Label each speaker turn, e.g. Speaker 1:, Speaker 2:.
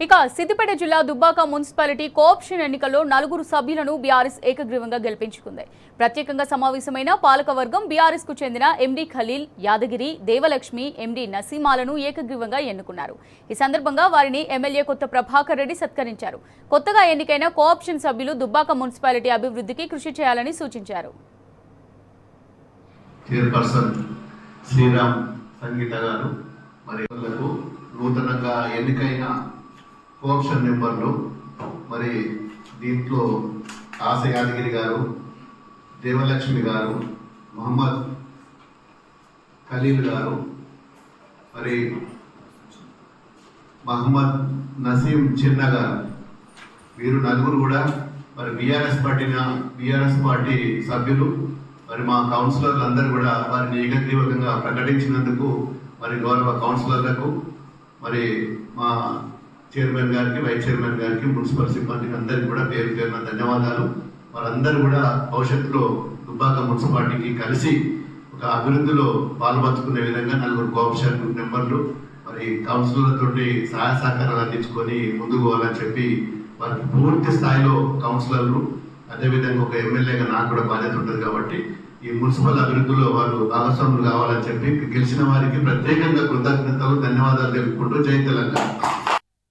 Speaker 1: ఇక సిద్దిపేట జిల్లా Dubbaka municipality cooption ఎన్నికల్లో 4 సభ్యులను బీఆర్ఎస్ ఏకగ్రీవంగా గెలిపించుకుంది. ప్రత్యేకంగా సమావేశమైన పాలకవర్గం బీఆర్ఎస్ కు చెందిన ఎండీ ఖలీల్, యాదగిరి, దేవలక్ష్మి, ఎండీ నసీమాలను ఏకగ్రీవంగా ఎన్నుకున్నారు. ఈ సందర్భంగా వారిని ఎమ్మెల్యే కొత్త ప్రభాకర్ రెడ్డి సత్కరించారు. కొత్తగా ఎన్నికైన కోఆప్షన్ సభ్యులు దుబ్బాక మున్సిపాలిటీ అభివృద్ధికి కృషి చేయాలని సూచించారు.
Speaker 2: నూతనంగా ఎన్నికైన కోఆప్షన్ మెంబర్లు మరి దీంట్లో ఆశ యాదగిరి గారు, దేవలక్ష్మి గారు, మహమ్మద్ ఖలీల్ గారు, మరి మహమ్మద్ నసీం చిన్న గారు, వీరు నలుగురు కూడా మరి బీఆర్ఎస్ పార్టీ సభ్యులు. మరి మా కౌన్సిలర్లు అందరూ కూడా వారిని ఏకగ్రీవంగా ప్రకటించినందుకు మరి గౌరవ కౌన్సిలర్లకు, మరి మా చైర్మన్ గారికి, వైస్ చైర్మన్ గారికి, మున్సిపల్ సిబ్బందికి అందరికీ కూడా పేరు పేరున ధన్యవాదాలు. వారందరూ కూడా భవిష్యత్తులో దుబ్బాక మున్సిపాలిటీకి కలిసి ఒక అభివృద్ధిలో పాల్పంచుకునే విధంగా 4 కోఆప్షన్ మెంబర్లు మరి కౌన్సిలర్లతోటి సహాయ సహకారాలు అందించుకొని ముందుకు పోవాలని చెప్పి వారికి పూర్తి స్థాయిలో కౌన్సిలర్లు, అదేవిధంగా ఒక ఎమ్మెల్యేగా నాకు కూడా బాధ్యత ఉంటుంది కాబట్టి ఈ మున్సిపల్ అభివృద్ధిలో వాళ్ళు భాగస్వాములు కావాలని చెప్పి గెలిచిన వారికి ప్రత్యేకంగా కృతజ్ఞతలు, ధన్యవాదాలు తెలుపుకుంటూ జై తెలంగాణ.